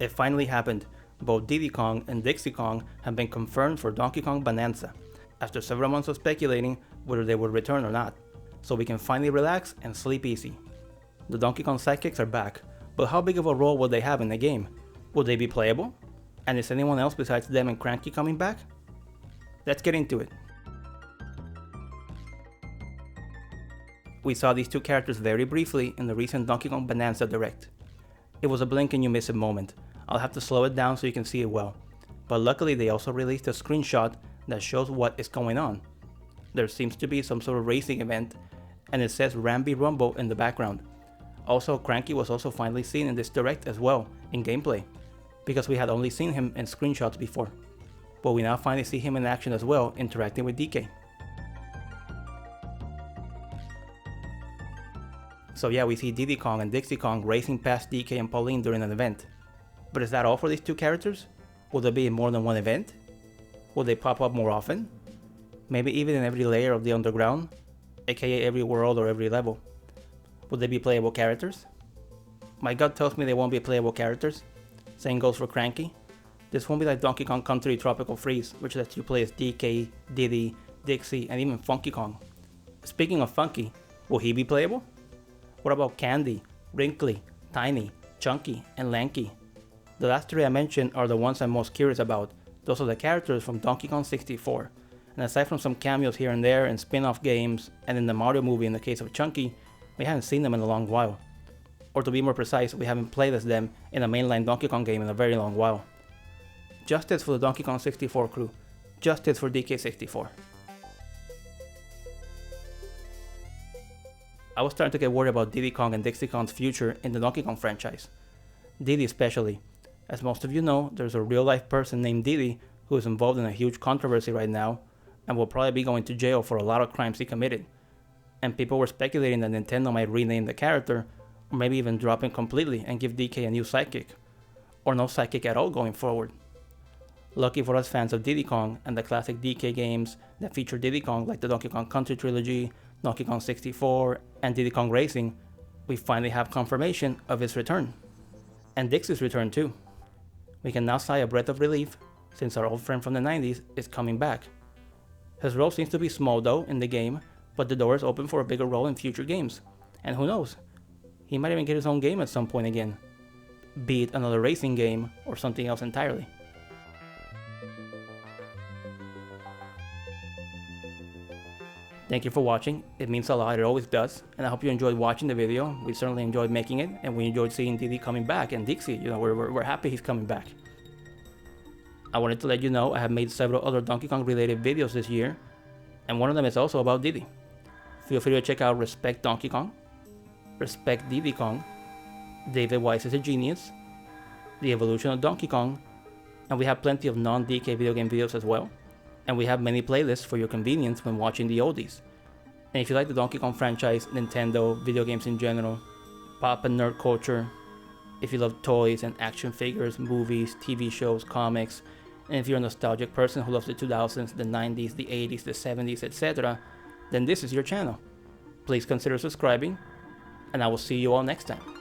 It finally happened. Both Diddy Kong and Dixie Kong have been confirmed for Donkey Kong Bananza, after several months of speculating whether they would return or not, so we can finally relax and sleep easy. The Donkey Kong sidekicks are back, but how big of a role will they have in the game? Will they be playable? And is anyone else besides them and Cranky coming back? Let's get into it. We saw these two characters very briefly in the recent Donkey Kong Bananza Direct. It was a blink and you miss it moment. I'll have to slow it down so you can see it well. But luckily they also released a screenshot that shows what is going on. There seems to be some sort of racing event, and it says Rambi Rumble in the background. Also, Cranky was also finally seen in this Direct as well, in gameplay, because we had only seen him in screenshots before. But we now finally see him in action as well, interacting with DK. So yeah, we see Diddy Kong and Dixie Kong racing past DK and Pauline during an event. But is that all for these two characters? Will there be in more than one event? Will they pop up more often? Maybe even in every layer of the underground, aka every world or every level. Will they be playable characters? My gut tells me they won't be playable characters. Same goes for Cranky. This won't be like Donkey Kong Country Tropical Freeze, which lets you play as DK, Diddy, Dixie, and even Funky Kong. Speaking of Funky, will he be playable? What about Candy, Wrinkly, Tiny, Chunky, and Lanky? The last three I mentioned are the ones I'm most curious about. Those are the characters from Donkey Kong 64. And aside from some cameos here and there in spin-off games and in the Mario movie in the case of Chunky, we haven't seen them in a long while. Or to be more precise, we haven't played as them in a mainline Donkey Kong game in a very long while. Justice for the Donkey Kong 64 crew. Justice for DK64. I was starting to get worried about Diddy Kong and Dixie Kong's future in the Donkey Kong franchise. Diddy especially. As most of you know, there's a real life person named Diddy who is involved in a huge controversy right now and will probably be going to jail for a lot of crimes he committed. And people were speculating that Nintendo might rename the character, or maybe even drop him completely and give DK a new sidekick, or no sidekick at all going forward. Lucky for us fans of Diddy Kong and the classic DK games that feature Diddy Kong like the Donkey Kong Country trilogy, Donkey Kong 64, and Diddy Kong Racing, we finally have confirmation of his return. And Dixie's return too. We can now sigh a breath of relief since our old friend from the 90s is coming back. His role seems to be small though in the game, but the door is open for a bigger role in future games. And who knows, he might even get his own game at some point again. Be it another racing game or something else entirely. Thank you for watching, it means a lot, it always does, and I hope you enjoyed watching the video. We certainly enjoyed making it, and we enjoyed seeing Diddy coming back, and Dixie, we're happy he's coming back. I wanted to let you know I have made several other Donkey Kong related videos this year, and one of them is also about Diddy. Feel free to check out Respect Donkey Kong, Respect Diddy Kong, David Wise is a Genius, The Evolution of Donkey Kong, and we have plenty of non-DK video game videos as well. And we have many playlists for your convenience when watching the oldies. And if you like the Donkey Kong franchise, Nintendo, video games in general, pop and nerd culture, if you love toys and action figures, movies, TV shows, comics, and if you're a nostalgic person who loves the 2000s, the 90s, the 80s, the 70s, etc., then this is your channel. Please consider subscribing, and I will see you all next time.